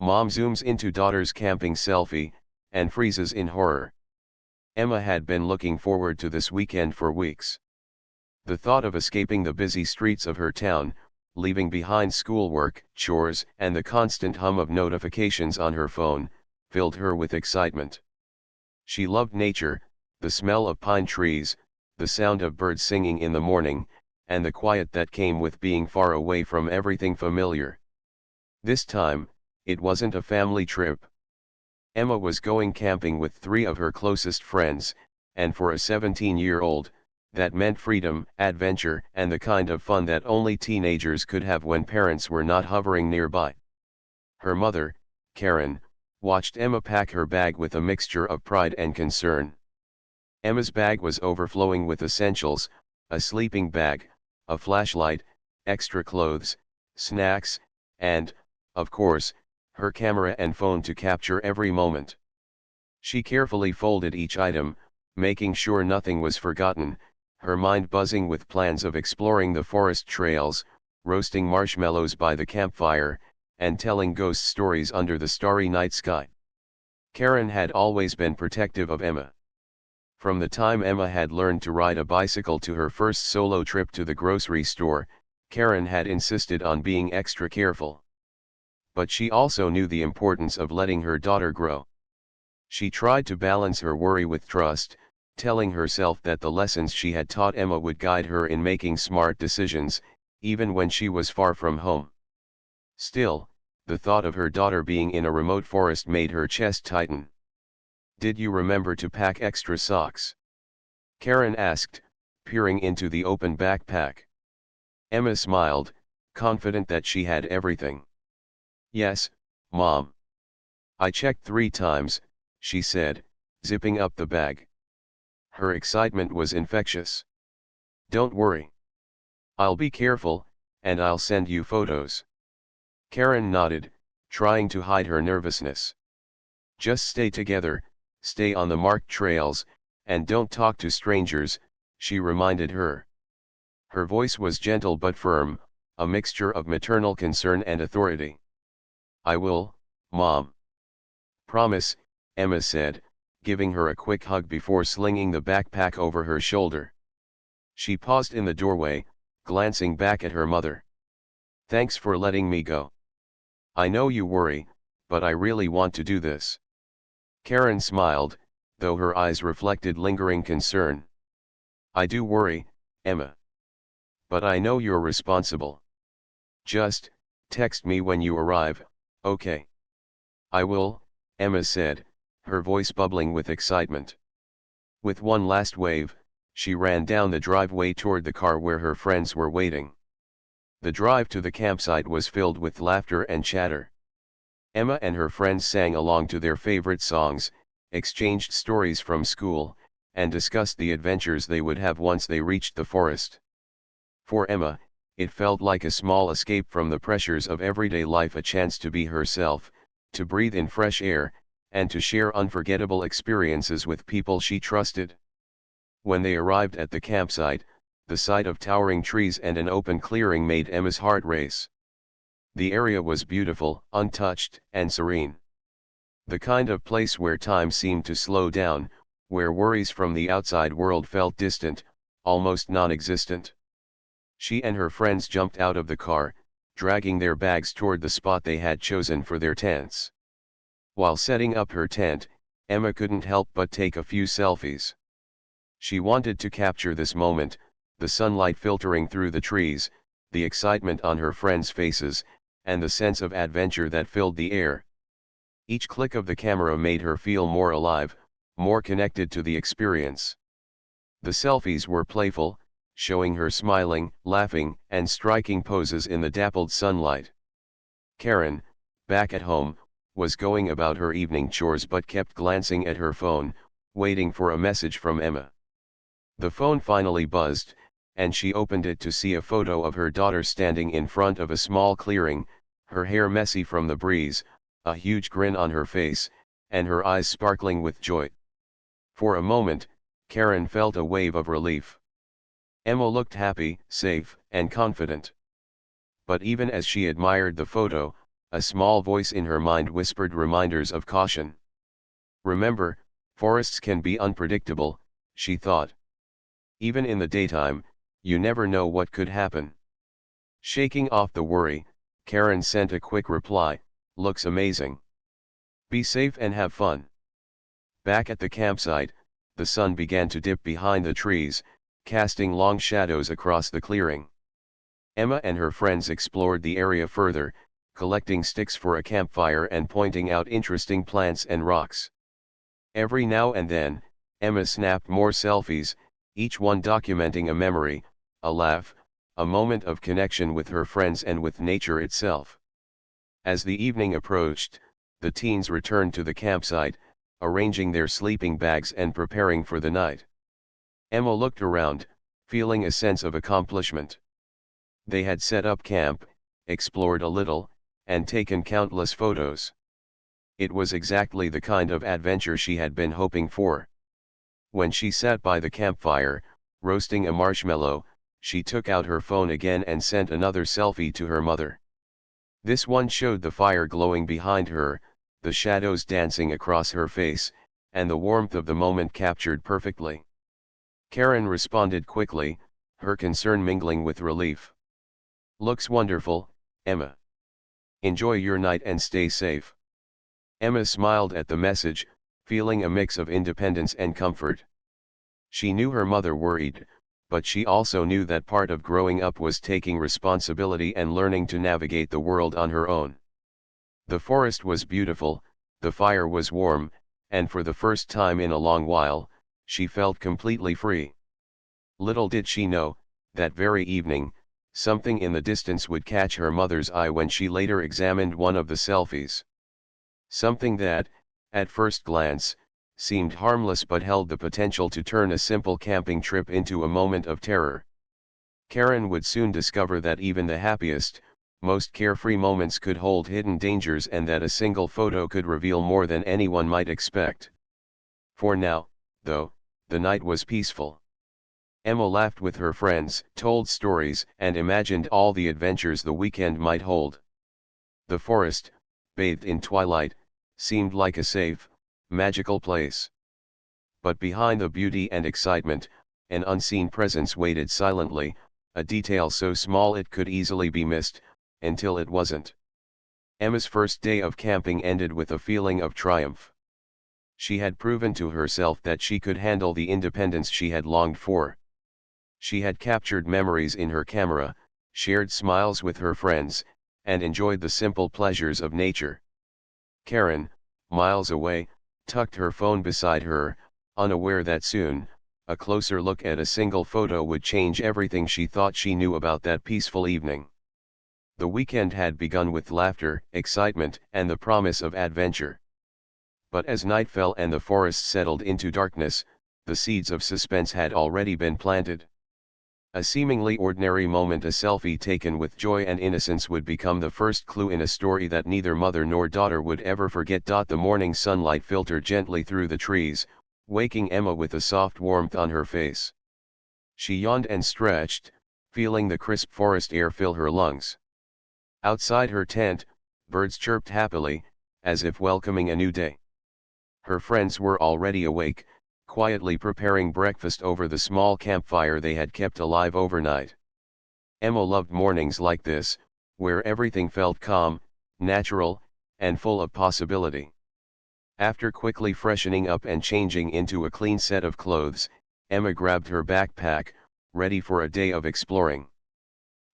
Mom zooms into daughter's camping selfie, and freezes in horror. Emma had been looking forward to this weekend for weeks. The thought of escaping the busy streets of her town, leaving behind schoolwork, chores, and the constant hum of notifications on her phone, filled her with excitement. She loved nature, the smell of pine trees, the sound of birds singing in the morning, and the quiet that came with being far away from everything familiar. This time, it wasn't a family trip. Emma was going camping with 3 of her closest friends, and for a 17-year-old, that meant freedom, adventure, and the kind of fun that only teenagers could have when parents were not hovering nearby. Her mother, Karen, watched Emma pack her bag with a mixture of pride and concern. Emma's bag was overflowing with essentials: a sleeping bag, a flashlight, extra clothes, snacks, and, of course, her camera and phone to capture every moment. She carefully folded each item, making sure nothing was forgotten, her mind buzzing with plans of exploring the forest trails, roasting marshmallows by the campfire, and telling ghost stories under the starry night sky. Karen had always been protective of Emma. From the time Emma had learned to ride a bicycle to her first solo trip to the grocery store, Karen had insisted on being extra careful. But she also knew the importance of letting her daughter grow. She tried to balance her worry with trust, telling herself that the lessons she had taught Emma would guide her in making smart decisions, even when she was far from home. Still, the thought of her daughter being in a remote forest made her chest tighten. "Did you remember to pack extra socks?" Karen asked, peering into the open backpack. Emma smiled, confident that she had everything. "Yes, Mom. I checked 3 times," she said, zipping up the bag. Her excitement was infectious. "Don't worry. I'll be careful, and I'll send you photos." Karen nodded, trying to hide her nervousness. "Just stay together, stay on the marked trails, and don't talk to strangers," she reminded her. Her voice was gentle but firm, a mixture of maternal concern and authority. "I will, Mom." "Promise," Emma said, giving her a quick hug before slinging the backpack over her shoulder. She paused in the doorway, glancing back at her mother. "Thanks for letting me go. I know you worry, but I really want to do this." Karen smiled, though her eyes reflected lingering concern. "I do worry, Emma. But I know you're responsible. Just text me when you arrive, okay?" "I will," Emma said, her voice bubbling with excitement. With one last wave, she ran down the driveway toward the car where her friends were waiting. The drive to the campsite was filled with laughter and chatter. Emma and her friends sang along to their favorite songs, exchanged stories from school, and discussed the adventures they would have once they reached the forest. For Emma, it felt like a small escape from the pressures of everyday life, a chance to be herself, to breathe in fresh air, and to share unforgettable experiences with people she trusted. When they arrived at the campsite, the sight of towering trees and an open clearing made Emma's heart race. The area was beautiful, untouched, and serene. The kind of place where time seemed to slow down, where worries from the outside world felt distant, almost non-existent. She and her friends jumped out of the car, dragging their bags toward the spot they had chosen for their tents. While setting up her tent, Emma couldn't help but take a few selfies. She wanted to capture this moment, the sunlight filtering through the trees, the excitement on her friends' faces, and the sense of adventure that filled the air. Each click of the camera made her feel more alive, more connected to the experience. The selfies were playful, showing her smiling, laughing, and striking poses in the dappled sunlight. Karen, back at home, was going about her evening chores but kept glancing at her phone, waiting for a message from Emma. The phone finally buzzed, and she opened it to see a photo of her daughter standing in front of a small clearing, her hair messy from the breeze, a huge grin on her face, and her eyes sparkling with joy. For a moment, Karen felt a wave of relief. Emma looked happy, safe, and confident. But even as she admired the photo, A small voice in her mind whispered reminders of caution. Remember, forests can be unpredictable, she thought. Even in the daytime, you never know what could happen. Shaking off the worry, Karen sent a quick reply, "Looks amazing. Be safe and have fun." Back at the campsite, the sun began to dip behind the trees, casting long shadows across the clearing. Emma and her friends explored the area further, collecting sticks for a campfire and pointing out interesting plants and rocks. Every now and then, Emma snapped more selfies, each one documenting a memory, a laugh, a moment of connection with her friends and with nature itself. As the evening approached, the teens returned to the campsite, arranging their sleeping bags and preparing for the night. Emma looked around, feeling a sense of accomplishment. They had set up camp, explored a little, and taken countless photos. It was exactly the kind of adventure she had been hoping for. When she sat by the campfire, roasting a marshmallow, she took out her phone again and sent another selfie to her mother. This one showed the fire glowing behind her, the shadows dancing across her face, and the warmth of the moment captured perfectly. Karen responded quickly, her concern mingling with relief. "Looks wonderful, Emma. Enjoy your night and stay safe." Emma smiled at the message, feeling a mix of independence and comfort. She knew her mother worried, but she also knew that part of growing up was taking responsibility and learning to navigate the world on her own. The forest was beautiful, the fire was warm, and for the first time in a long while, she felt completely free. Little did she know, that very evening, something in the distance would catch her mother's eye when she later examined one of the selfies. Something that, at first glance, seemed harmless but held the potential to turn a simple camping trip into a moment of terror. Karen would soon discover that even the happiest, most carefree moments could hold hidden dangers and that a single photo could reveal more than anyone might expect. For now, though, the night was peaceful. Emma laughed with her friends, told stories, and imagined all the adventures the weekend might hold. The forest, bathed in twilight, seemed like a safe, magical place. But behind the beauty and excitement, an unseen presence waited silently, a detail so small it could easily be missed, until it wasn't. Emma's first day of camping ended with a feeling of triumph. She had proven to herself that she could handle the independence she had longed for. She had captured memories in her camera, shared smiles with her friends, and enjoyed the simple pleasures of nature. Karen, miles away, tucked her phone beside her, unaware that soon, a closer look at a single photo would change everything she thought she knew about that peaceful evening. The weekend had begun with laughter, excitement, and the promise of adventure. But as night fell and the forest settled into darkness, the seeds of suspense had already been planted. A seemingly ordinary moment, a selfie taken with joy and innocence, would become the first clue in a story that neither mother nor daughter would ever forget. The morning sunlight filtered gently through the trees, waking Emma with a soft warmth on her face. She yawned and stretched, feeling the crisp forest air fill her lungs. Outside her tent, birds chirped happily, as if welcoming a new day. Her friends were already awake, quietly preparing breakfast over the small campfire they had kept alive overnight. Emma loved mornings like this, where everything felt calm, natural, and full of possibility. After quickly freshening up and changing into a clean set of clothes, Emma grabbed her backpack, ready for a day of exploring.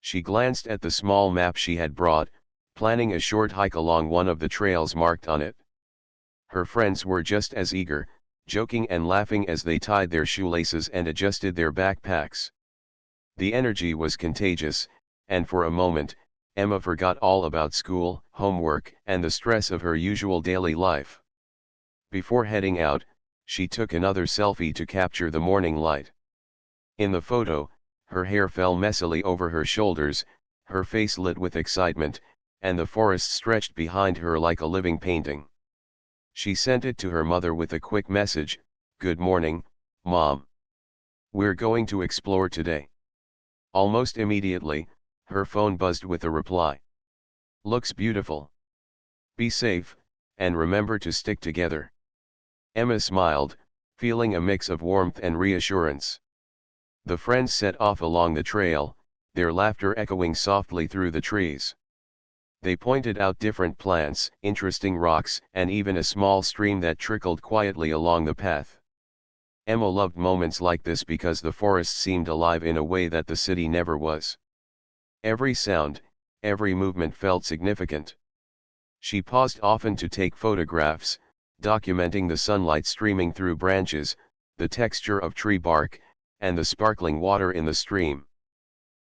She glanced at the small map she had brought, planning a short hike along one of the trails marked on it. Her friends were just as eager, joking and laughing as they tied their shoelaces and adjusted their backpacks. The energy was contagious, and for a moment, Emma forgot all about school, homework, and the stress of her usual daily life. Before heading out, she took another selfie to capture the morning light. In the photo, her hair fell messily over her shoulders, her face lit with excitement, and the forest stretched behind her like a living painting. She sent it to her mother with a quick message, "Good morning, Mom. We're going to explore today." Almost immediately, her phone buzzed with a reply. "Looks beautiful. Be safe, and remember to stick together. Emma smiled, feeling a mix of warmth and reassurance. The friends set off along the trail, their laughter echoing softly through the trees. They pointed out different plants, interesting rocks, and even a small stream that trickled quietly along the path. Emma loved moments like this because the forest seemed alive in a way that the city never was. Every sound, every movement felt significant. She paused often to take photographs, documenting the sunlight streaming through branches, the texture of tree bark, and the sparkling water in the stream.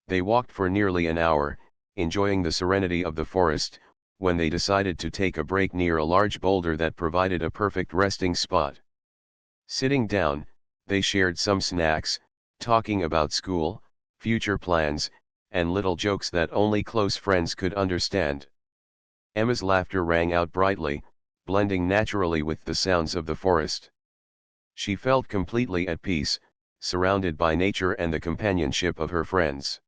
They walked for nearly an hour, enjoying the serenity of the forest, when they decided to take a break near a large boulder that provided a perfect resting spot. Sitting down, they shared some snacks, talking about school, future plans, and little jokes that only close friends could understand. Emma's laughter rang out brightly, blending naturally with the sounds of the forest. She felt completely at peace, surrounded by nature and the companionship of her friends.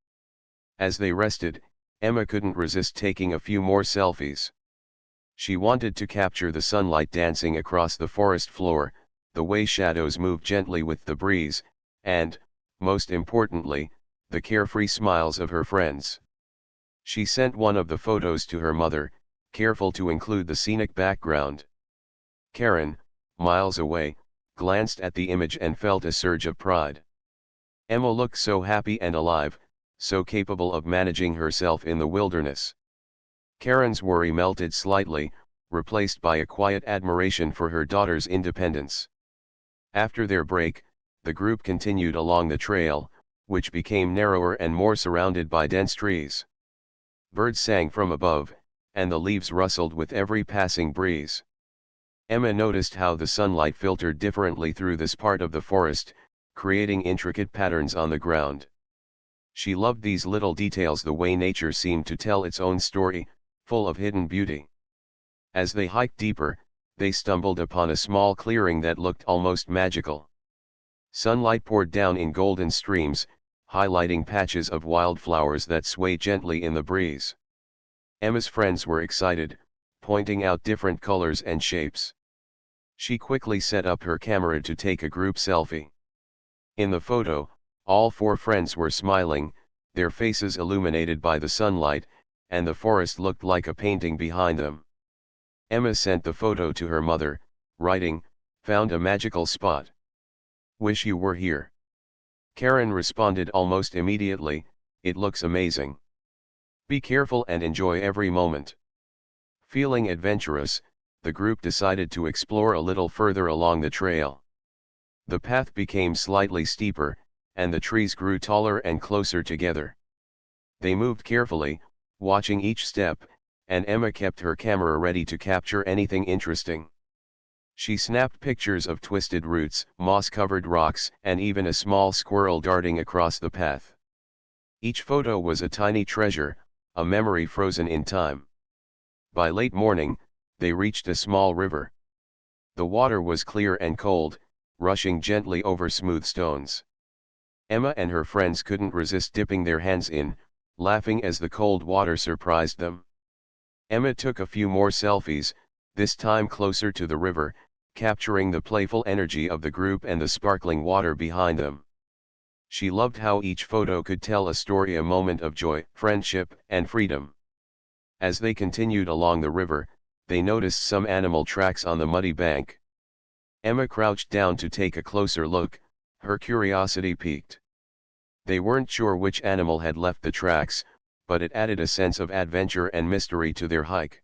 As they rested, Emma couldn't resist taking a few more selfies. She wanted to capture the sunlight dancing across the forest floor, the way shadows moved gently with the breeze, and, most importantly, the carefree smiles of her friends. She sent one of the photos to her mother, careful to include the scenic background. Karen, miles away, glanced at the image and felt a surge of pride. Emma looked so happy and alive, so capable of managing herself in the wilderness. Karen's worry melted slightly, replaced by a quiet admiration for her daughter's independence. After their break, the group continued along the trail, which became narrower and more surrounded by dense trees. Birds sang from above, and the leaves rustled with every passing breeze. Emma noticed how the sunlight filtered differently through this part of the forest, creating intricate patterns on the ground. She loved these little details, the way nature seemed to tell its own story, full of hidden beauty. As they hiked deeper, they stumbled upon a small clearing that looked almost magical. Sunlight poured down in golden streams, highlighting patches of wildflowers that swayed gently in the breeze. Emma's friends were excited, pointing out different colors and shapes. She quickly set up her camera to take a group selfie. In the photo, all four friends were smiling, their faces illuminated by the sunlight, and the forest looked like a painting behind them. Emma sent the photo to her mother, writing, "Found a magical spot. Wish you were here." Karen responded almost immediately, "It looks amazing. Be careful and enjoy every moment." Feeling adventurous, the group decided to explore a little further along the trail. The path became slightly steeper, and the trees grew taller and closer together. They moved carefully, watching each step, and Emma kept her camera ready to capture anything interesting. She snapped pictures of twisted roots, moss-covered rocks, and even a small squirrel darting across the path. Each photo was a tiny treasure, a memory frozen in time. By late morning, they reached a small river. The water was clear and cold, rushing gently over smooth stones. Emma and her friends couldn't resist dipping their hands in, laughing as the cold water surprised them. Emma took a few more selfies, this time closer to the river, capturing the playful energy of the group and the sparkling water behind them. She loved how each photo could tell a story, a moment of joy, friendship, and freedom. As they continued along the river, they noticed some animal tracks on the muddy bank. Emma crouched down to take a closer look, her curiosity piqued. They weren't sure which animal had left the tracks, but it added a sense of adventure and mystery to their hike.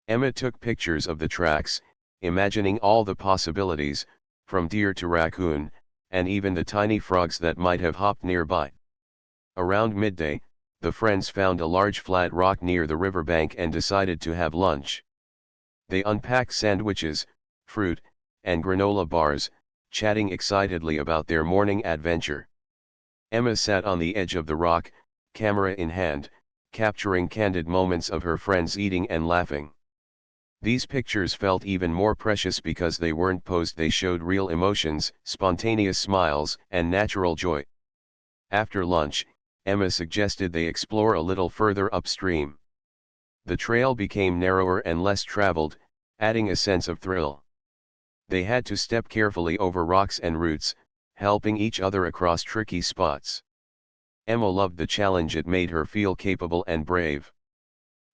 Emma took pictures of the tracks, imagining all the possibilities, from deer to raccoon, and even the tiny frogs that might have hopped nearby. Around midday, the friends found a large flat rock near the riverbank and decided to have lunch. They unpacked sandwiches, fruit, and granola bars, chatting excitedly about their morning adventure. Emma sat on the edge of the rock, camera in hand, capturing candid moments of her friends eating and laughing. These pictures felt even more precious because they weren't posed, they showed real emotions, spontaneous smiles, and natural joy. After lunch, Emma suggested they explore a little further upstream. The trail became narrower and less traveled, adding a sense of thrill. They had to step carefully over rocks and roots, helping each other across tricky spots. Emma loved the challenge. It made her feel capable and brave.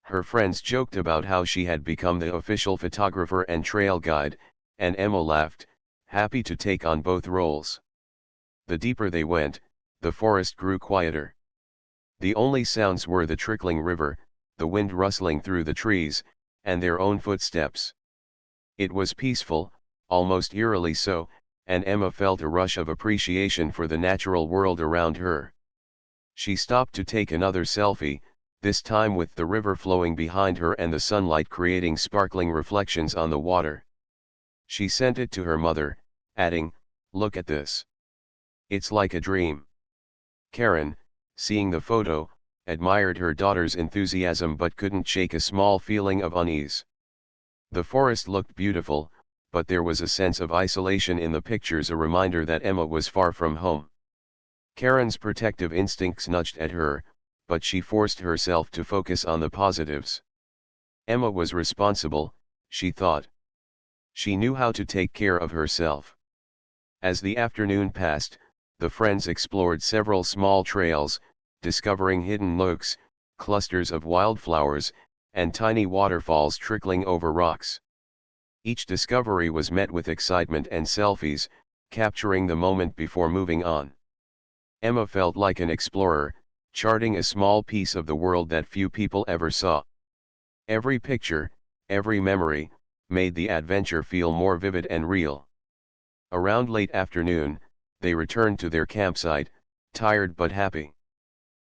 Her friends joked about how she had become the official photographer and trail guide, and Emma laughed, happy to take on both roles. The deeper they went, the forest grew quieter. The only sounds were the trickling river, the wind rustling through the trees, and their own footsteps. It was peaceful, almost eerily so, and Emma felt a rush of appreciation for the natural world around her. She stopped to take another selfie, this time with the river flowing behind her and the sunlight creating sparkling reflections on the water. She sent it to her mother, adding, "Look at this. It's like a dream." Karen, seeing the photo, admired her daughter's enthusiasm but couldn't shake a small feeling of unease. The forest looked beautiful, but there was a sense of isolation in the pictures, a reminder that Emma was far from home. Karen's protective instincts nudged at her, but she forced herself to focus on the positives. Emma was responsible, she thought. She knew how to take care of herself. As the afternoon passed, the friends explored several small trails, discovering hidden nooks, clusters of wildflowers, and tiny waterfalls trickling over rocks. Each discovery was met with excitement and selfies, capturing the moment before moving on. Emma felt like an explorer, charting a small piece of the world that few people ever saw. Every picture, every memory, made the adventure feel more vivid and real. Around late afternoon, they returned to their campsite, tired but happy.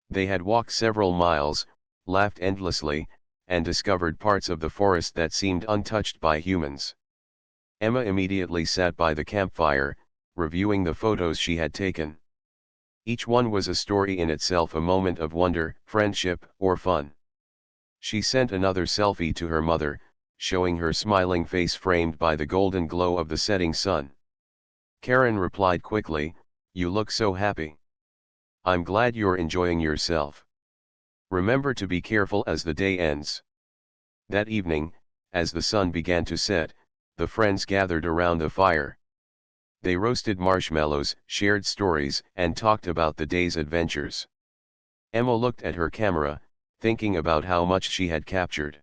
They had walked several miles, laughed endlessly, and discovered parts of the forest that seemed untouched by humans. Emma immediately sat by the campfire, reviewing the photos she had taken. Each one was a story in itself, a moment of wonder, friendship, or fun. She sent another selfie to her mother, showing her smiling face framed by the golden glow of the setting sun. Karen replied quickly, "You look so happy. I'm glad you're enjoying yourself. Remember to be careful as the day ends." That evening, as the sun began to set, the friends gathered around the fire. They roasted marshmallows, shared stories, and talked about the day's adventures. Emma looked at her camera, thinking about how much she had captured.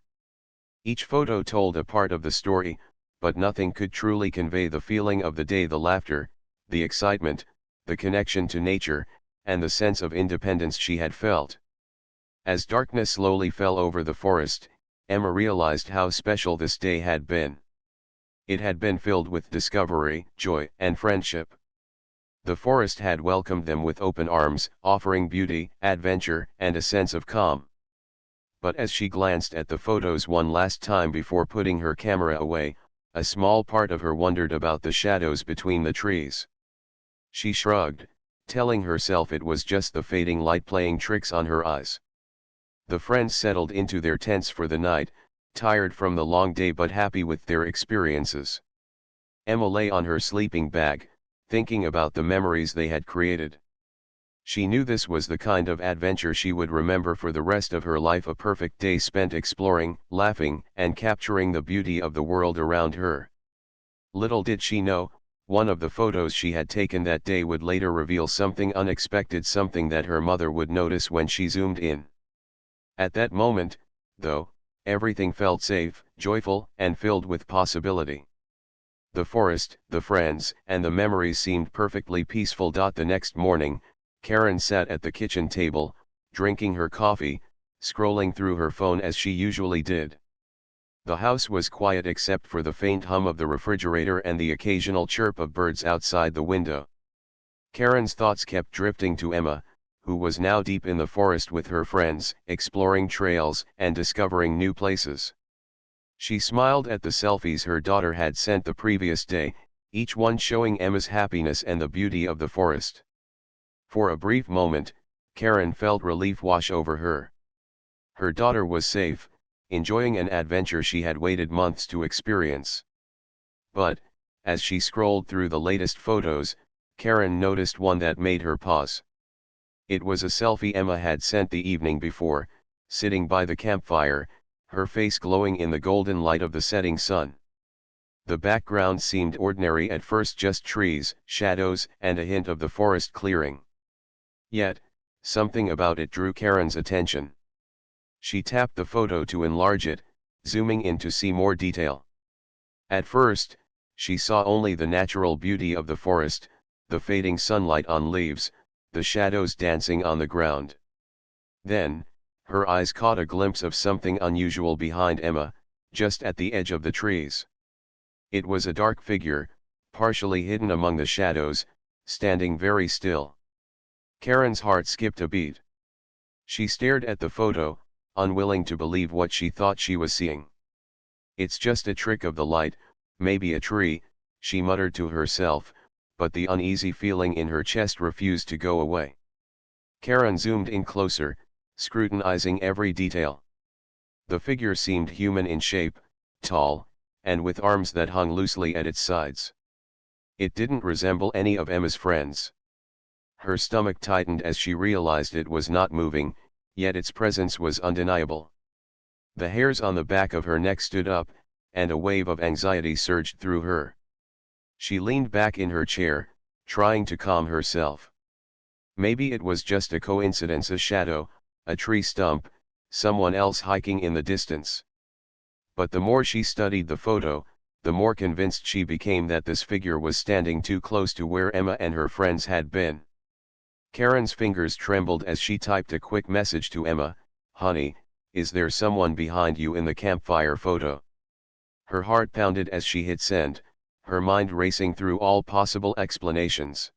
Each photo told a part of the story, but nothing could truly convey the feeling of the day: the laughter, the excitement, the connection to nature, and the sense of independence she had felt. As darkness slowly fell over the forest, Emma realized how special this day had been. It had been filled with discovery, joy, and friendship. The forest had welcomed them with open arms, offering beauty, adventure, and a sense of calm. But as she glanced at the photos one last time before putting her camera away, a small part of her wondered about the shadows between the trees. She shrugged, telling herself it was just the fading light playing tricks on her eyes. The friends settled into their tents for the night, tired from the long day but happy with their experiences. Emma lay on her sleeping bag, thinking about the memories they had created. She knew this was the kind of adventure she would remember for the rest of her life, a perfect day spent exploring, laughing, and capturing the beauty of the world around her. Little did she know, one of the photos she had taken that day would later reveal something unexpected, something that her mother would notice when she zoomed in. At that moment, though, everything felt safe, joyful, and filled with possibility. The forest, the friends, and the memories seemed perfectly peaceful. The next morning, Karen sat at the kitchen table, drinking her coffee, scrolling through her phone as she usually did. The house was quiet except for the faint hum of the refrigerator and the occasional chirp of birds outside the window. Karen's thoughts kept drifting to Emma, who was now deep in the forest with her friends, exploring trails and discovering new places. She smiled at the selfies her daughter had sent the previous day, each one showing Emma's happiness and the beauty of the forest. For a brief moment, Karen felt relief wash over her. Her daughter was safe, enjoying an adventure she had waited months to experience. But, as she scrolled through the latest photos, Karen noticed one that made her pause. It was a selfie Emma had sent the evening before, sitting by the campfire, her face glowing in the golden light of the setting sun. The background seemed ordinary at first, just trees, shadows, and a hint of the forest clearing. Yet, something about it drew Karen's attention. She tapped the photo to enlarge it, zooming in to see more detail. At first, she saw only the natural beauty of the forest, the fading sunlight on leaves, the shadows dancing on the ground. Then, her eyes caught a glimpse of something unusual behind Emma, just at the edge of the trees. It was a dark figure, partially hidden among the shadows, standing very still. Karen's heart skipped a beat. She stared at the photo, unwilling to believe what she thought she was seeing. "It's just a trick of the light, maybe a tree," she muttered to herself, but the uneasy feeling in her chest refused to go away. Karen zoomed in closer, scrutinizing every detail. The figure seemed human in shape, tall, and with arms that hung loosely at its sides. It didn't resemble any of Emma's friends. Her stomach tightened as she realized it was not moving, yet its presence was undeniable. The hairs on the back of her neck stood up, and a wave of anxiety surged through her. She leaned back in her chair, trying to calm herself. Maybe it was just a coincidence, a shadow, a tree stump, someone else hiking in the distance. But the more she studied the photo, the more convinced she became that this figure was standing too close to where Emma and her friends had been. Karen's fingers trembled as she typed a quick message to Emma, "Honey, is there someone behind you in the campfire photo?" Her heart pounded as she hit send, her mind racing through all possible explanations.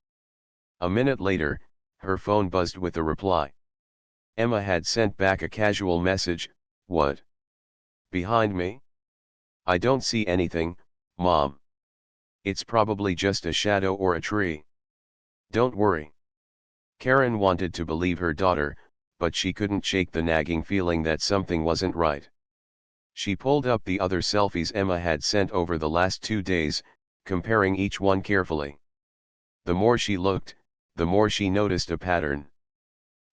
A minute later, her phone buzzed with a reply. Emma had sent back a casual message, "What? Behind me? I don't see anything, Mom. It's probably just a shadow or a tree. Don't worry." Karen wanted to believe her daughter, but she couldn't shake the nagging feeling that something wasn't right. She pulled up the other selfies Emma had sent over the last 2 days, comparing each one carefully. The more she looked, the more she noticed a pattern.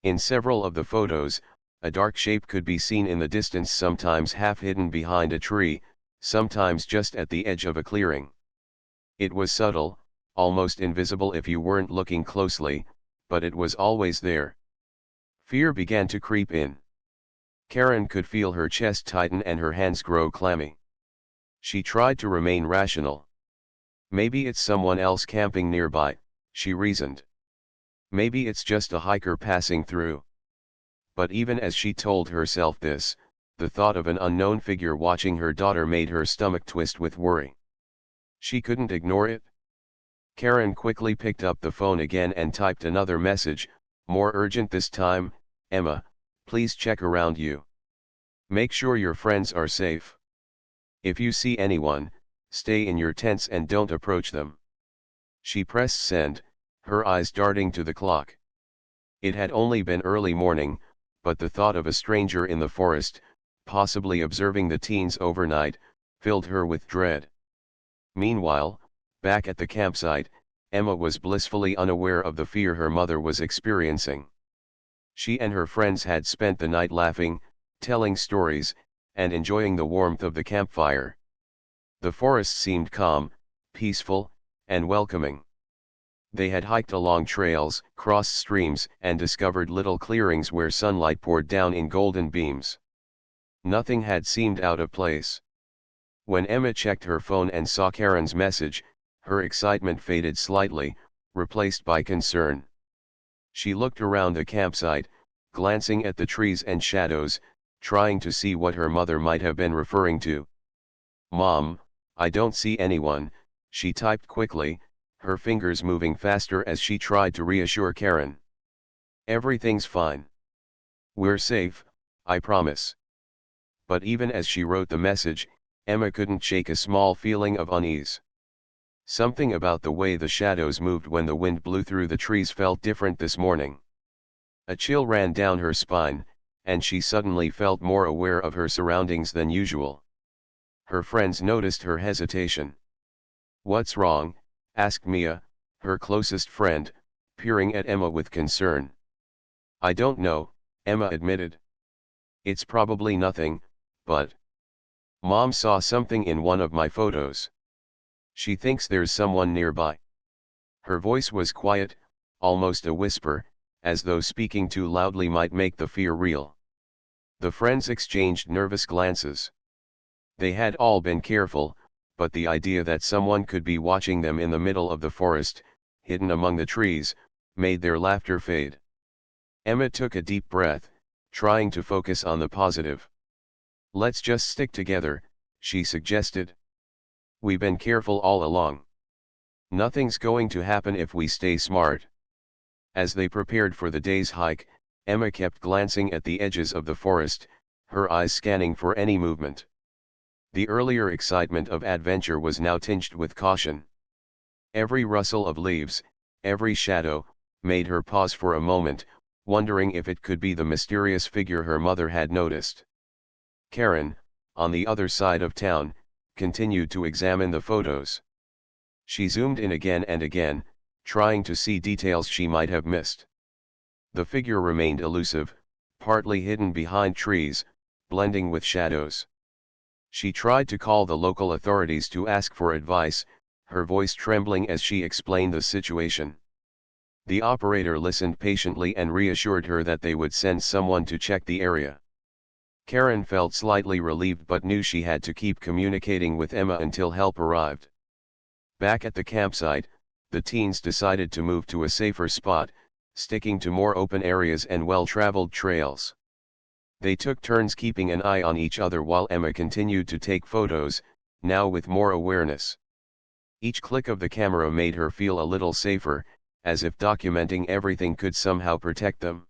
In several of the photos, a dark shape could be seen in the distance, sometimes half hidden behind a tree, sometimes just at the edge of a clearing. It was subtle, almost invisible if you weren't looking closely, but it was always there. Fear began to creep in. Karen could feel her chest tighten and her hands grow clammy. She tried to remain rational. Maybe it's someone else camping nearby, she reasoned. Maybe it's just a hiker passing through. But even as she told herself this, the thought of an unknown figure watching her daughter made her stomach twist with worry. She couldn't ignore it. Karen quickly picked up the phone again and typed another message, more urgent this time, "Emma, please check around you. Make sure your friends are safe. If you see anyone, stay in your tents and don't approach them." She pressed send, her eyes darting to the clock. It had only been early morning, but the thought of a stranger in the forest, possibly observing the teens overnight, filled her with dread. Meanwhile, back at the campsite, Emma was blissfully unaware of the fear her mother was experiencing. She and her friends had spent the night laughing, telling stories, and enjoying the warmth of the campfire. The forest seemed calm, peaceful, and welcoming. They had hiked along trails, crossed streams, and discovered little clearings where sunlight poured down in golden beams. Nothing had seemed out of place. When Emma checked her phone and saw Karen's message, her excitement faded slightly, replaced by concern. She looked around the campsite, glancing at the trees and shadows, trying to see what her mother might have been referring to. "Mom, I don't see anyone," she typed quickly, her fingers moving faster as she tried to reassure Karen. "Everything's fine. We're safe, I promise." But even as she wrote the message, Emma couldn't shake a small feeling of unease. Something about the way the shadows moved when the wind blew through the trees felt different this morning. A chill ran down her spine, and she suddenly felt more aware of her surroundings than usual. Her friends noticed her hesitation. "What's wrong?" asked Mia, her closest friend, peering at Emma with concern. "I don't know," Emma admitted. "It's probably nothing, But Mom saw something in one of my photos. She thinks there's someone nearby. Her voice was quiet, almost a whisper, as though speaking too loudly might make the fear real. The friends exchanged nervous glances. They had all been careful, but the idea that someone could be watching them in the middle of the forest, hidden among the trees, made their laughter fade. Emma took a deep breath, trying to focus on the positive. "Let's just stick together," she suggested. "We've been careful all along. Nothing's going to happen if we stay smart." As they prepared for the day's hike, Emma kept glancing at the edges of the forest, her eyes scanning for any movement. The earlier excitement of adventure was now tinged with caution. Every rustle of leaves, every shadow, made her pause for a moment, wondering if it could be the mysterious figure her mother had noticed. Karen, on the other side of town, continued to examine the photos. She zoomed in again and again, trying to see details she might have missed. The figure remained elusive, partly hidden behind trees, blending with shadows. She tried to call the local authorities to ask for advice, her voice trembling as she explained the situation. The operator listened patiently and reassured her that they would send someone to check the area. Karen felt slightly relieved but knew she had to keep communicating with Emma until help arrived. Back at the campsite, the teens decided to move to a safer spot, sticking to more open areas and well-traveled trails. They took turns keeping an eye on each other while Emma continued to take photos, now with more awareness. Each click of the camera made her feel a little safer, as if documenting everything could somehow protect them.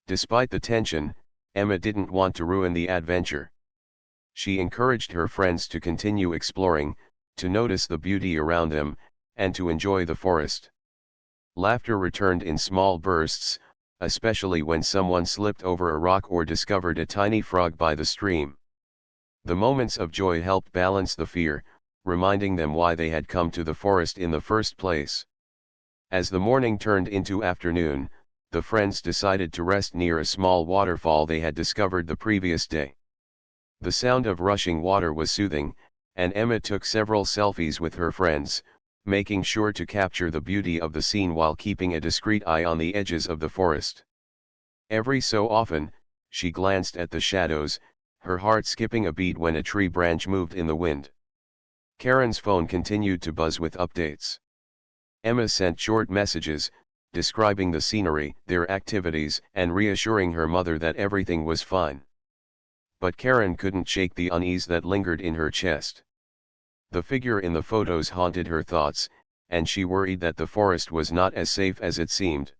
Despite the tension, Emma didn't want to ruin the adventure. She encouraged her friends to continue exploring, to notice the beauty around them, and to enjoy the forest. Laughter returned in small bursts, especially when someone slipped over a rock or discovered a tiny frog by the stream. The moments of joy helped balance the fear, reminding them why they had come to the forest in the first place. As the morning turned into afternoon, the friends decided to rest near a small waterfall they had discovered the previous day. The sound of rushing water was soothing, and Emma took several selfies with her friends, making sure to capture the beauty of the scene while keeping a discreet eye on the edges of the forest. Every so often, she glanced at the shadows, her heart skipping a beat when a tree branch moved in the wind. Karen's phone continued to buzz with updates. Emma sent short messages, describing the scenery, their activities, and reassuring her mother that everything was fine. But Karen couldn't shake the unease that lingered in her chest. The figure in the photos haunted her thoughts, and she worried that the forest was not as safe as it seemed.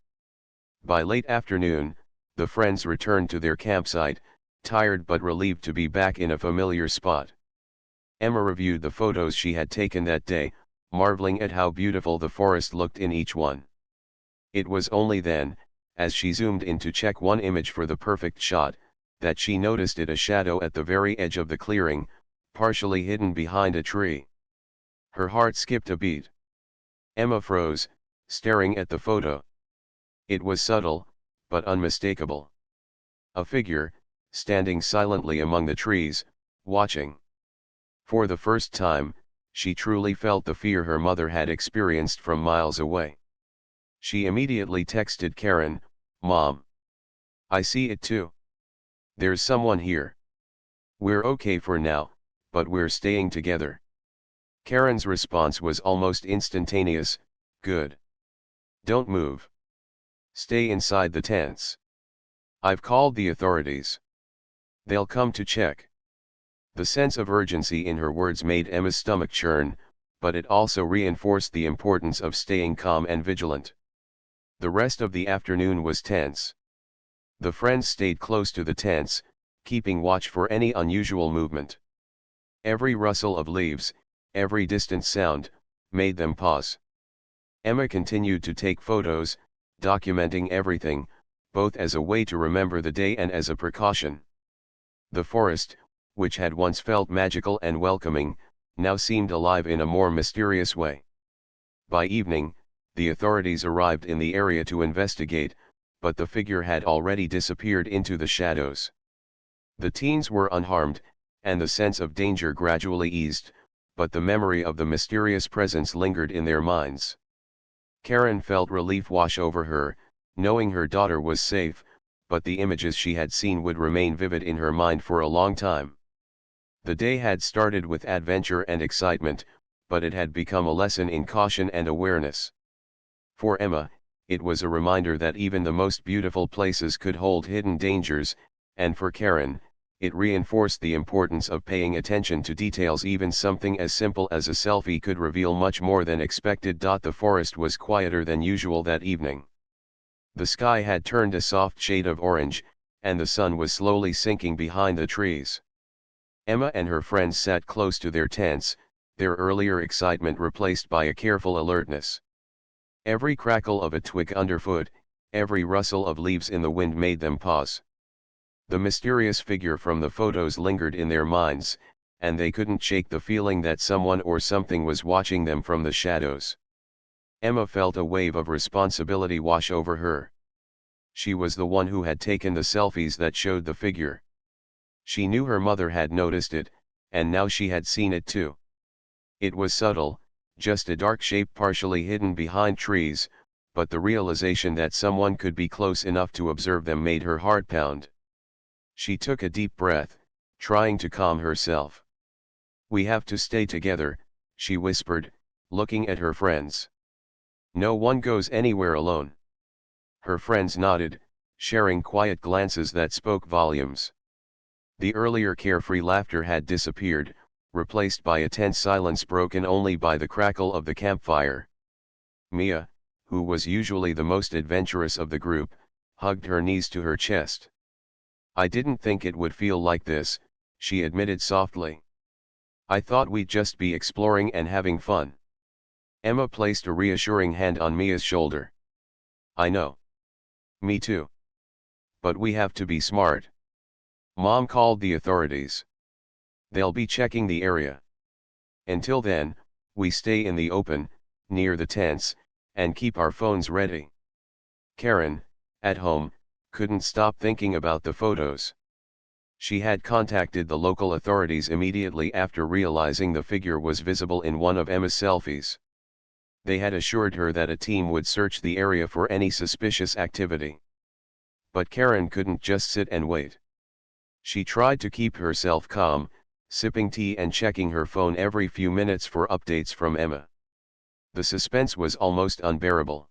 By late afternoon, the friends returned to their campsite, tired but relieved to be back in a familiar spot. Emma reviewed the photos she had taken that day, marveling at how beautiful the forest looked in each one. It was only then, as she zoomed in to check one image for the perfect shot, that she noticed a shadow at the very edge of the clearing, partially hidden behind a tree. Her heart skipped a beat. Emma froze, staring at the photo. It was subtle, but unmistakable. A figure, standing silently among the trees, watching. For the first time, she truly felt the fear her mother had experienced from miles away. She immediately texted Karen, "Mom, I see it too. There's someone here. We're okay for now, but we're staying together." Karen's response was almost instantaneous, "Good. Don't move. Stay inside the tents. I've called the authorities. They'll come to check." The sense of urgency in her words made Emma's stomach churn, but it also reinforced the importance of staying calm and vigilant. The rest of the afternoon was tense. The friends stayed close to the tents, keeping watch for any unusual movement. Every rustle of leaves, every distant sound, made them pause. Emma continued to take photos, documenting everything, both as a way to remember the day and as a precaution. The forest, which had once felt magical and welcoming, now seemed alive in a more mysterious way. By evening, the authorities arrived in the area to investigate, but the figure had already disappeared into the shadows. The teens were unharmed, and the sense of danger gradually eased, but the memory of the mysterious presence lingered in their minds. Karen felt relief wash over her, knowing her daughter was safe, but the images she had seen would remain vivid in her mind for a long time. The day had started with adventure and excitement, but it had become a lesson in caution and awareness. For Emma, it was a reminder that even the most beautiful places could hold hidden dangers, and for Karen, it reinforced the importance of paying attention to details. Even something as simple as a selfie could reveal much more than expected. The forest was quieter than usual that evening. The sky had turned a soft shade of orange, and the sun was slowly sinking behind the trees. Emma and her friends sat close to their tents, their earlier excitement replaced by a careful alertness. Every crackle of a twig underfoot, every rustle of leaves in the wind made them pause. The mysterious figure from the photos lingered in their minds, and they couldn't shake the feeling that someone or something was watching them from the shadows. Emma felt a wave of responsibility wash over her. She was the one who had taken the selfies that showed the figure. She knew her mother had noticed it, and now she had seen it too. It was subtle, just a dark shape partially hidden behind trees, but the realization that someone could be close enough to observe them made her heart pound. She took a deep breath, trying to calm herself. "We have to stay together," she whispered, looking at her friends. "No one goes anywhere alone." Her friends nodded, sharing quiet glances that spoke volumes. The earlier carefree laughter had disappeared, replaced by a tense silence broken only by the crackle of the campfire. Mia, who was usually the most adventurous of the group, hugged her knees to her chest. "I didn't think it would feel like this," she admitted softly. "I thought we'd just be exploring and having fun." Emma placed a reassuring hand on Mia's shoulder. "I know. Me too. But we have to be smart. Mom called the authorities. They'll be checking the area. Until then, we stay in the open, near the tents, and keep our phones ready." Karen, at home, couldn't stop thinking about the photos. She had contacted the local authorities immediately after realizing the figure was visible in one of Emma's selfies. They had assured her that a team would search the area for any suspicious activity. But Karen couldn't just sit and wait. She tried to keep herself calm, sipping tea and checking her phone every few minutes for updates from Emma. The suspense was almost unbearable.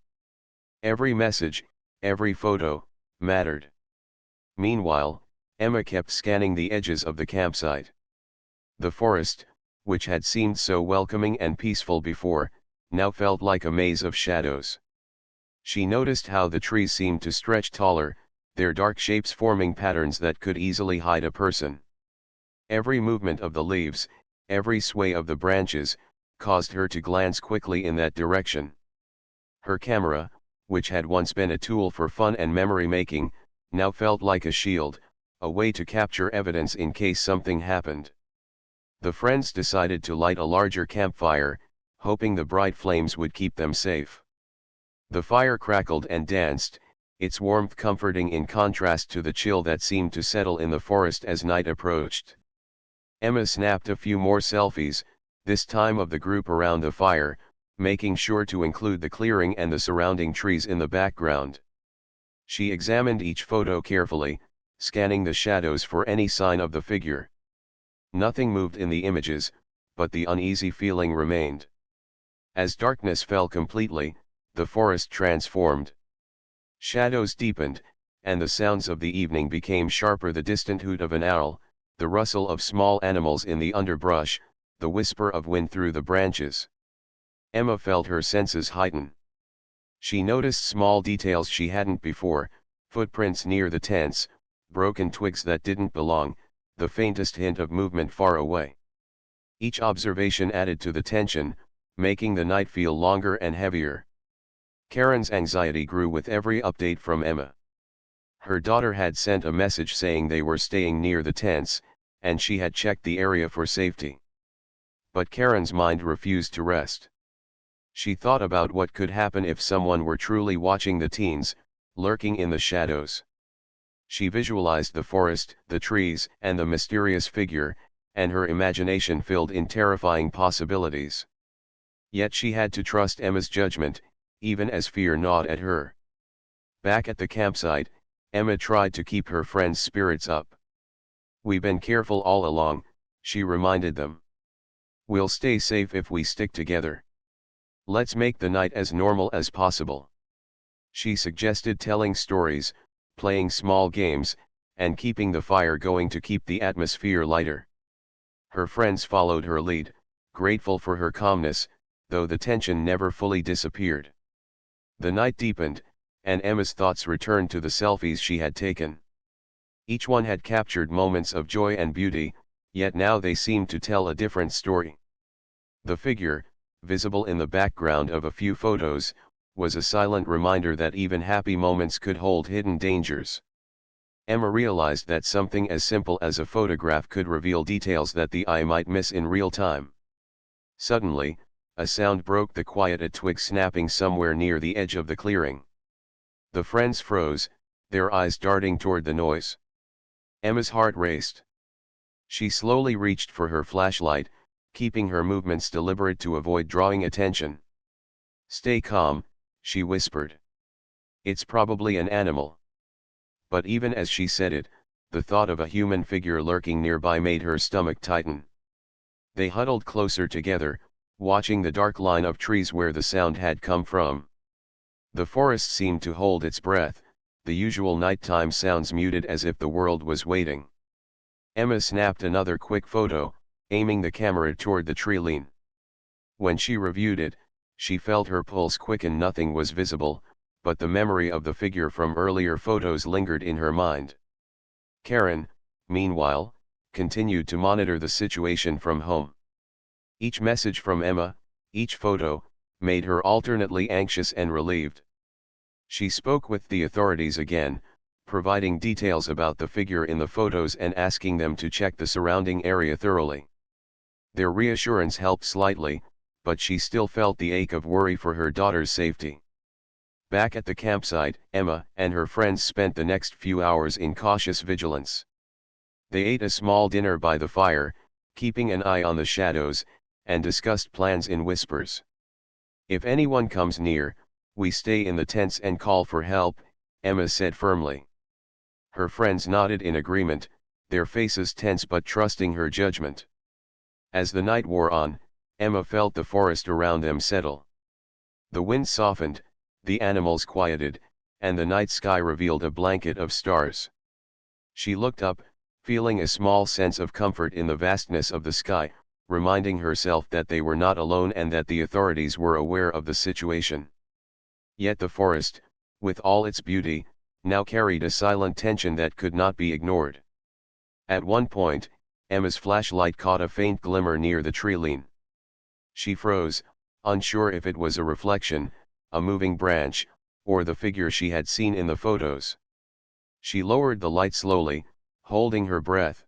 Every message, every photo, mattered. Meanwhile, Emma kept scanning the edges of the campsite. The forest, which had seemed so welcoming and peaceful before, now felt like a maze of shadows. She noticed how the trees seemed to stretch taller, their dark shapes forming patterns that could easily hide a person. Every movement of the leaves, every sway of the branches, caused her to glance quickly in that direction. Her camera, which had once been a tool for fun and memory-making, now felt like a shield, a way to capture evidence in case something happened. The friends decided to light a larger campfire, hoping the bright flames would keep them safe. The fire crackled and danced, its warmth comforting in contrast to the chill that seemed to settle in the forest as night approached. Emma snapped a few more selfies, this time of the group around the fire, making sure to include the clearing and the surrounding trees in the background. She examined each photo carefully, scanning the shadows for any sign of the figure. Nothing moved in the images, but the uneasy feeling remained. As darkness fell completely, the forest transformed. Shadows deepened, and the sounds of the evening became sharper: the distant hoot of an owl, the rustle of small animals in the underbrush, the whisper of wind through the branches. Emma felt her senses heighten. She noticed small details she hadn't before: footprints near the tents, broken twigs that didn't belong, the faintest hint of movement far away. Each observation added to the tension, making the night feel longer and heavier. Karen's anxiety grew with every update from Emma. Her daughter had sent a message saying they were staying near the tents, and she had checked the area for safety. But Karen's mind refused to rest. She thought about what could happen if someone were truly watching the teens, lurking in the shadows. She visualized the forest, the trees, and the mysterious figure, and her imagination filled in terrifying possibilities. Yet she had to trust Emma's judgment, even as fear gnawed at her. Back at the campsite, Emma tried to keep her friends' spirits up. "We've been careful all along," she reminded them. "We'll stay safe if we stick together. Let's make the night as normal as possible." She suggested telling stories, playing small games, and keeping the fire going to keep the atmosphere lighter. Her friends followed her lead, grateful for her calmness, though the tension never fully disappeared. The night deepened, and Emma's thoughts returned to the selfies she had taken. Each one had captured moments of joy and beauty, yet now they seemed to tell a different story. The figure, visible in the background of a few photos, was a silent reminder that even happy moments could hold hidden dangers. Emma realized that something as simple as a photograph could reveal details that the eye might miss in real time. Suddenly, a sound broke the quiet, a twig snapping somewhere near the edge of the clearing. The friends froze, their eyes darting toward the noise. Emma's heart raced. She slowly reached for her flashlight, keeping her movements deliberate to avoid drawing attention. "Stay calm," she whispered. "It's probably an animal." But even as she said it, the thought of a human figure lurking nearby made her stomach tighten. They huddled closer together, watching the dark line of trees where the sound had come from. The forest seemed to hold its breath, the usual nighttime sounds muted as if the world was waiting. Emma snapped another quick photo, aiming the camera toward the tree line. When she reviewed it, she felt her pulse quicken. Nothing was visible, but the memory of the figure from earlier photos lingered in her mind. Karen, meanwhile, continued to monitor the situation from home. Each message from Emma, each photo, made her alternately anxious and relieved. She spoke with the authorities again, providing details about the figure in the photos and asking them to check the surrounding area thoroughly. Their reassurance helped slightly, but she still felt the ache of worry for her daughter's safety. Back at the campsite, Emma and her friends spent the next few hours in cautious vigilance. They ate a small dinner by the fire, keeping an eye on the shadows, and discussed plans in whispers. "If anyone comes near, we stay in the tents and call for help," Emma said firmly. Her friends nodded in agreement, their faces tense but trusting her judgment. As the night wore on, Emma felt the forest around them settle. The wind softened, the animals quieted, and the night sky revealed a blanket of stars. She looked up, feeling a small sense of comfort in the vastness of the sky, reminding herself that they were not alone and that the authorities were aware of the situation. Yet the forest, with all its beauty, now carried a silent tension that could not be ignored. At one point, Emma's flashlight caught a faint glimmer near the tree line. She froze, unsure if it was a reflection, a moving branch, or the figure she had seen in the photos. She lowered the light slowly, holding her breath.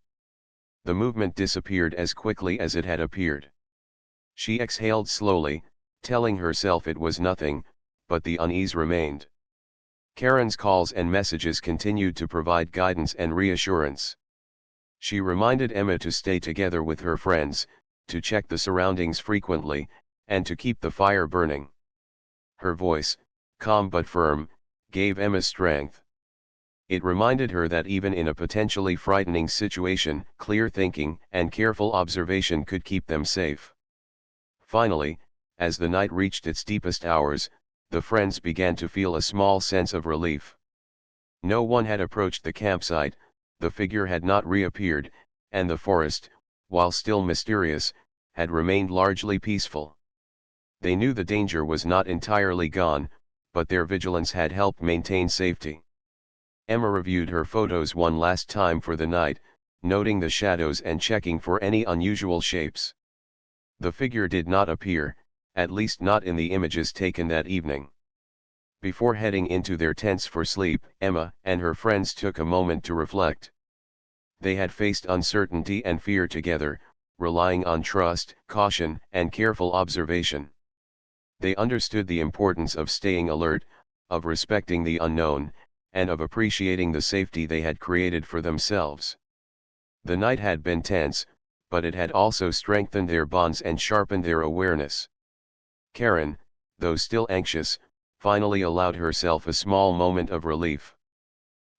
The movement disappeared as quickly as it had appeared. She exhaled slowly, telling herself it was nothing, but the unease remained. Karen's calls and messages continued to provide guidance and reassurance. She reminded Emma to stay together with her friends, to check the surroundings frequently, and to keep the fire burning. Her voice, calm but firm, gave Emma strength. It reminded her that even in a potentially frightening situation, clear thinking and careful observation could keep them safe. Finally, as the night reached its deepest hours, the friends began to feel a small sense of relief. No one had approached the campsite, the figure had not reappeared, and the forest, while still mysterious, had remained largely peaceful. They knew the danger was not entirely gone, but their vigilance had helped maintain safety. Emma reviewed her photos one last time for the night, noting the shadows and checking for any unusual shapes. The figure did not appear, at least not in the images taken that evening. Before heading into their tents for sleep, Emma and her friends took a moment to reflect. They had faced uncertainty and fear together, relying on trust, caution, and careful observation. They understood the importance of staying alert, of respecting the unknown, and of appreciating the safety they had created for themselves. The night had been tense, but it had also strengthened their bonds and sharpened their awareness. Karen, though still anxious, finally allowed herself a small moment of relief.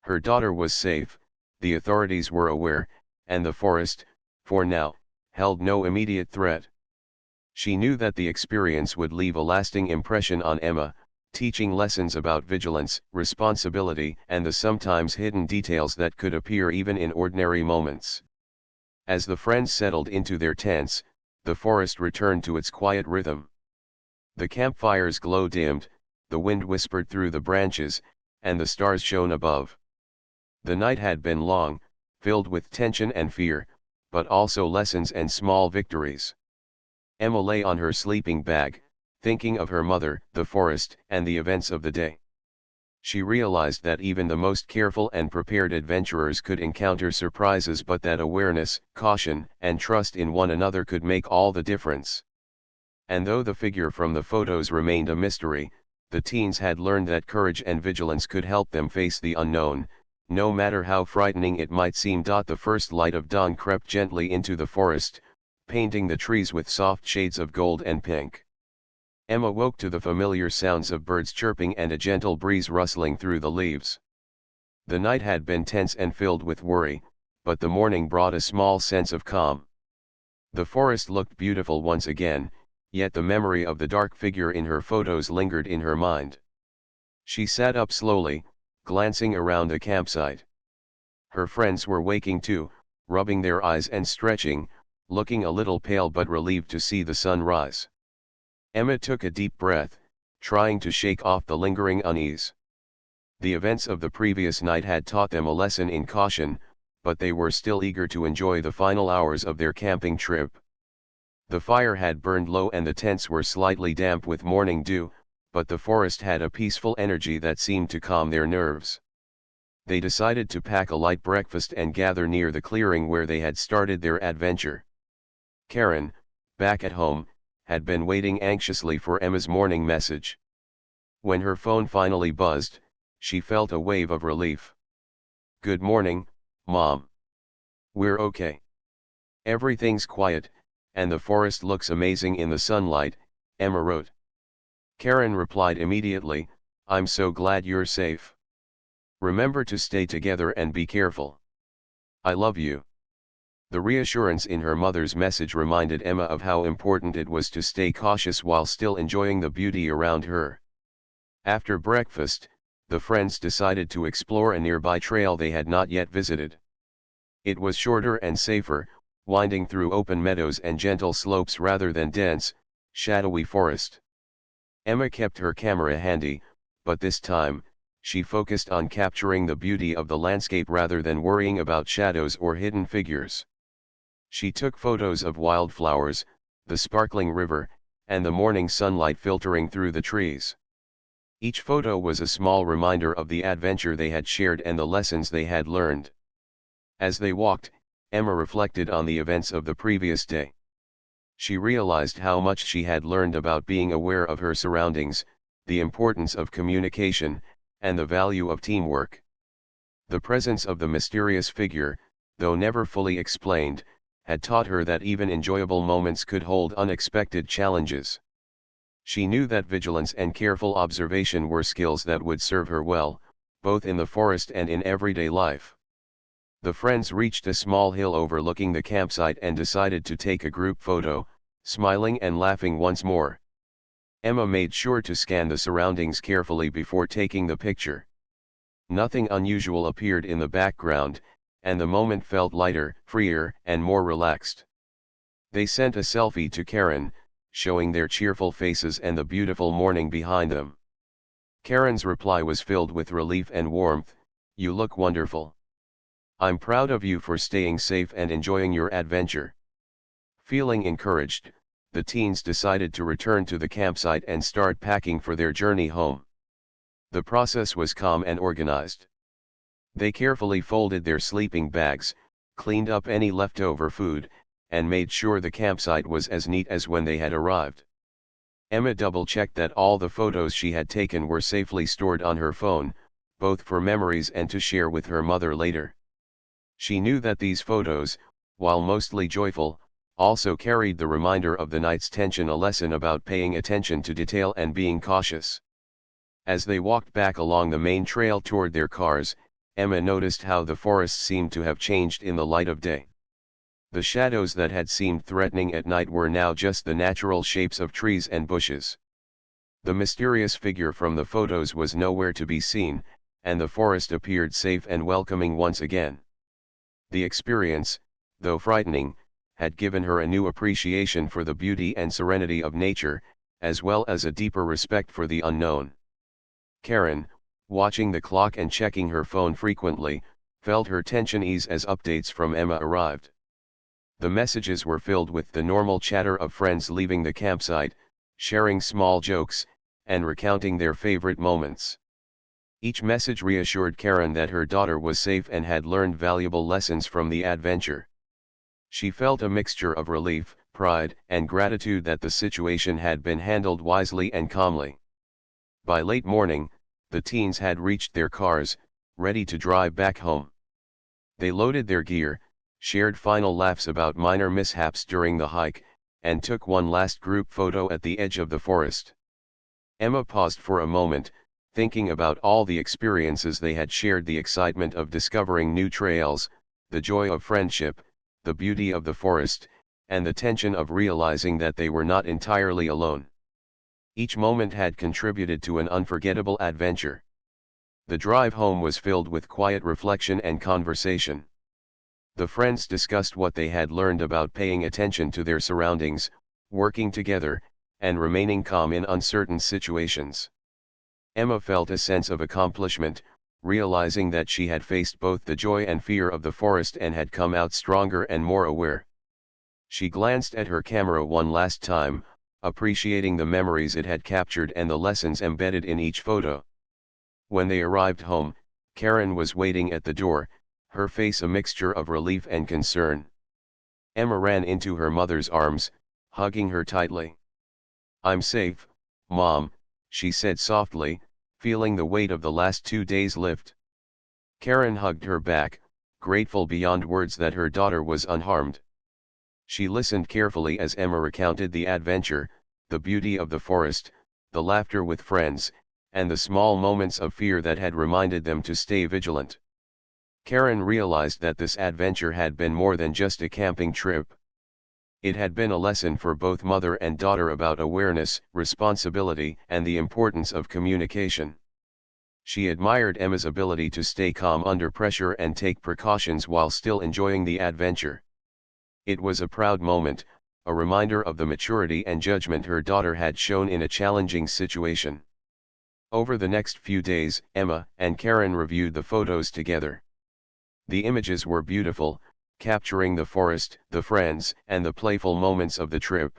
Her daughter was safe, the authorities were aware, and the forest, for now, held no immediate threat. She knew that the experience would leave a lasting impression on Emma, teaching lessons about vigilance, responsibility, and the sometimes hidden details that could appear even in ordinary moments. As the friends settled into their tents, the forest returned to its quiet rhythm. The campfire's glow dimmed, the wind whispered through the branches, and the stars shone above. The night had been long, filled with tension and fear, but also lessons and small victories. Emma lay on her sleeping bag, thinking of her mother, the forest, and the events of the day. She realized that even the most careful and prepared adventurers could encounter surprises, but that awareness, caution, and trust in one another could make all the difference. And though the figure from the photos remained a mystery, the teens had learned that courage and vigilance could help them face the unknown, no matter how frightening it might seem. The first light of dawn crept gently into the forest, painting the trees with soft shades of gold and pink. Emma woke to the familiar sounds of birds chirping and a gentle breeze rustling through the leaves. The night had been tense and filled with worry, but the morning brought a small sense of calm. The forest looked beautiful once again, yet the memory of the dark figure in her photos lingered in her mind. She sat up slowly, glancing around the campsite. Her friends were waking too, rubbing their eyes and stretching, looking a little pale but relieved to see the sun rise. Emma took a deep breath, trying to shake off the lingering unease. The events of the previous night had taught them a lesson in caution, but they were still eager to enjoy the final hours of their camping trip. The fire had burned low and the tents were slightly damp with morning dew, but the forest had a peaceful energy that seemed to calm their nerves. They decided to pack a light breakfast and gather near the clearing where they had started their adventure. Karen, back at home, had been waiting anxiously for Emma's morning message. When her phone finally buzzed, she felt a wave of relief. "Good morning, Mom. We're okay. Everything's quiet, and the forest looks amazing in the sunlight," Emma wrote. Karen replied immediately, "I'm so glad you're safe. Remember to stay together and be careful. I love you." The reassurance in her mother's message reminded Emma of how important it was to stay cautious while still enjoying the beauty around her. After breakfast, the friends decided to explore a nearby trail they had not yet visited. It was shorter and safer, winding through open meadows and gentle slopes rather than dense, shadowy forest. Emma kept her camera handy, but this time, she focused on capturing the beauty of the landscape rather than worrying about shadows or hidden figures. She took photos of wildflowers, the sparkling river, and the morning sunlight filtering through the trees. Each photo was a small reminder of the adventure they had shared and the lessons they had learned. As they walked, Emma reflected on the events of the previous day. She realized how much she had learned about being aware of her surroundings, the importance of communication, and the value of teamwork. The presence of the mysterious figure, though never fully explained, had taught her that even enjoyable moments could hold unexpected challenges. She knew that vigilance and careful observation were skills that would serve her well, both in the forest and in everyday life. The friends reached a small hill overlooking the campsite and decided to take a group photo, smiling and laughing once more. Emma made sure to scan the surroundings carefully before taking the picture. Nothing unusual appeared in the background, and the moment felt lighter, freer, and more relaxed. They sent a selfie to Karen, showing their cheerful faces and the beautiful morning behind them. Karen's reply was filled with relief and warmth, "You look wonderful. I'm proud of you for staying safe and enjoying your adventure." Feeling encouraged, the teens decided to return to the campsite and start packing for their journey home. The process was calm and organized. They carefully folded their sleeping bags, cleaned up any leftover food, and made sure the campsite was as neat as when they had arrived. Emma double-checked that all the photos she had taken were safely stored on her phone, both for memories and to share with her mother later. She knew that these photos, while mostly joyful, also carried the reminder of the night's tension, a lesson about paying attention to detail and being cautious. As they walked back along the main trail toward their cars, Emma noticed how the forest seemed to have changed in the light of day. The shadows that had seemed threatening at night were now just the natural shapes of trees and bushes. The mysterious figure from the photos was nowhere to be seen, and the forest appeared safe and welcoming once again. The experience, though frightening, had given her a new appreciation for the beauty and serenity of nature, as well as a deeper respect for the unknown. Karen, watching the clock and checking her phone frequently, felt her tension ease as updates from Emma arrived. The messages were filled with the normal chatter of friends leaving the campsite, sharing small jokes, and recounting their favorite moments. Each message reassured Karen that her daughter was safe and had learned valuable lessons from the adventure. She felt a mixture of relief, pride, and gratitude that the situation had been handled wisely and calmly. By late morning, the teens had reached their cars, ready to drive back home. They loaded their gear, shared final laughs about minor mishaps during the hike, and took one last group photo at the edge of the forest. Emma paused for a moment, thinking about all the experiences they had shared, the excitement of discovering new trails, the joy of friendship, the beauty of the forest, and the tension of realizing that they were not entirely alone. Each moment had contributed to an unforgettable adventure. The drive home was filled with quiet reflection and conversation. The friends discussed what they had learned about paying attention to their surroundings, working together, and remaining calm in uncertain situations. Emma felt a sense of accomplishment, realizing that she had faced both the joy and fear of the forest and had come out stronger and more aware. She glanced at her camera one last time, appreciating the memories it had captured and the lessons embedded in each photo. When they arrived home, Karen was waiting at the door, her face a mixture of relief and concern. Emma ran into her mother's arms, hugging her tightly. "I'm safe, Mom," she said softly, feeling the weight of the last 2 days lift. Karen hugged her back, grateful beyond words that her daughter was unharmed. She listened carefully as Emma recounted the adventure, the beauty of the forest, the laughter with friends, and the small moments of fear that had reminded them to stay vigilant. Karen realized that this adventure had been more than just a camping trip. It had been a lesson for both mother and daughter about awareness, responsibility, and the importance of communication. She admired Emma's ability to stay calm under pressure and take precautions while still enjoying the adventure. It was a proud moment, a reminder of the maturity and judgment her daughter had shown in a challenging situation. Over the next few days, Emma and Karen reviewed the photos together. The images were beautiful, capturing the forest, the friends, and the playful moments of the trip.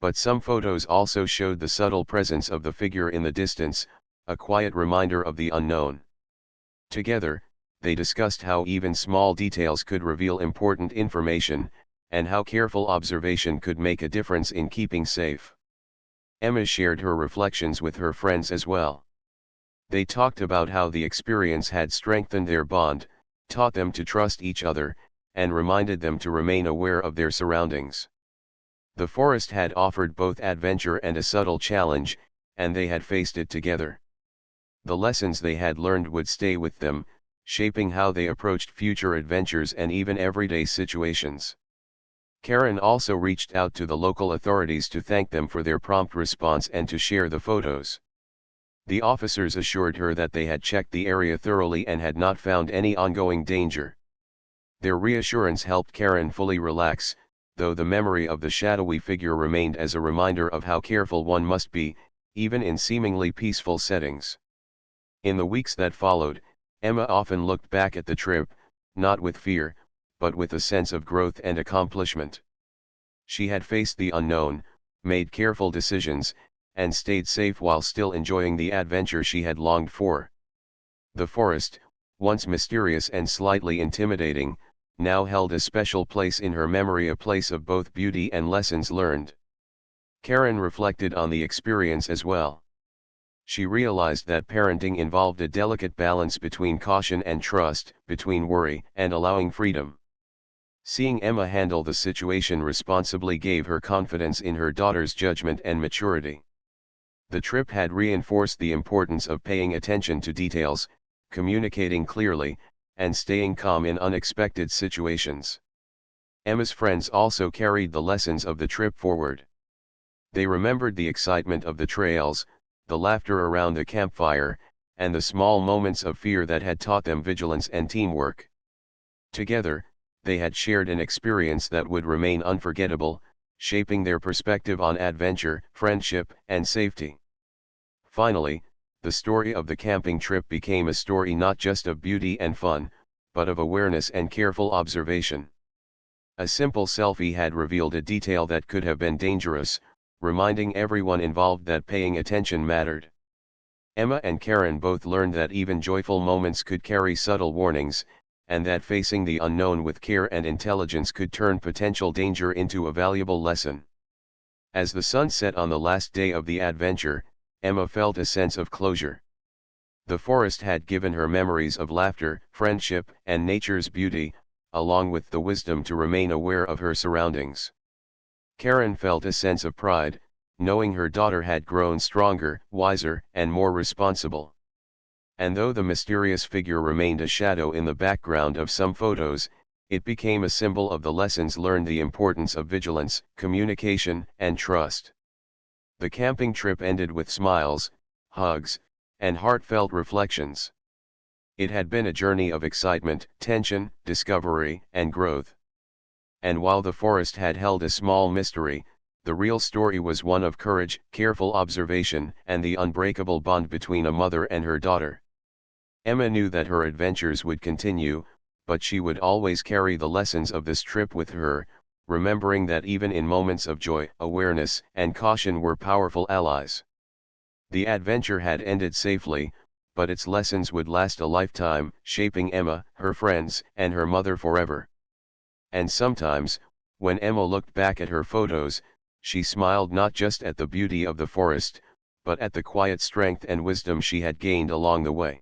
But some photos also showed the subtle presence of the figure in the distance, a quiet reminder of the unknown. Together, they discussed how even small details could reveal important information, and how careful observation could make a difference in keeping safe. Emma shared her reflections with her friends as well. They talked about how the experience had strengthened their bond, taught them to trust each other, and reminded them to remain aware of their surroundings. The forest had offered both adventure and a subtle challenge, and they had faced it together. The lessons they had learned would stay with them, shaping how they approached future adventures and even everyday situations. Karen also reached out to the local authorities to thank them for their prompt response and to share the photos. The officers assured her that they had checked the area thoroughly and had not found any ongoing danger. Their reassurance helped Karen fully relax, though the memory of the shadowy figure remained as a reminder of how careful one must be, even in seemingly peaceful settings. In the weeks that followed, Emma often looked back at the trip, not with fear, but with a sense of growth and accomplishment. She had faced the unknown, made careful decisions, and stayed safe while still enjoying the adventure she had longed for. The forest, once mysterious and slightly intimidating, now held a special place in her memory, a place of both beauty and lessons learned. Karen reflected on the experience as well. She realized that parenting involved a delicate balance between caution and trust, between worry and allowing freedom. Seeing Emma handle the situation responsibly gave her confidence in her daughter's judgment and maturity. The trip had reinforced the importance of paying attention to details, communicating clearly, and staying calm in unexpected situations. Emma's friends also carried the lessons of the trip forward. They remembered the excitement of the trails, the laughter around the campfire, and the small moments of fear that had taught them vigilance and teamwork. Together, they had shared an experience that would remain unforgettable, shaping their perspective on adventure, friendship, and safety. Finally, the story of the camping trip became a story not just of beauty and fun, but of awareness and careful observation. A simple selfie had revealed a detail that could have been dangerous, reminding everyone involved that paying attention mattered. Emma and Karen both learned that even joyful moments could carry subtle warnings, and that facing the unknown with care and intelligence could turn potential danger into a valuable lesson. As the sun set on the last day of the adventure, Emma felt a sense of closure. The forest had given her memories of laughter, friendship, and nature's beauty, along with the wisdom to remain aware of her surroundings. Karen felt a sense of pride, knowing her daughter had grown stronger, wiser, and more responsible. And though the mysterious figure remained a shadow in the background of some photos, it became a symbol of the lessons learned: the importance of vigilance, communication, and trust. The camping trip ended with smiles, hugs, and heartfelt reflections. It had been a journey of excitement, tension, discovery, and growth. And while the forest had held a small mystery, the real story was one of courage, careful observation, and the unbreakable bond between a mother and her daughter. Emma knew that her adventures would continue, but she would always carry the lessons of this trip with her, remembering that even in moments of joy, awareness and caution were powerful allies. The adventure had ended safely, but its lessons would last a lifetime, shaping Emma, her friends, and her mother forever. And sometimes, when Emma looked back at her photos, she smiled not just at the beauty of the forest, but at the quiet strength and wisdom she had gained along the way.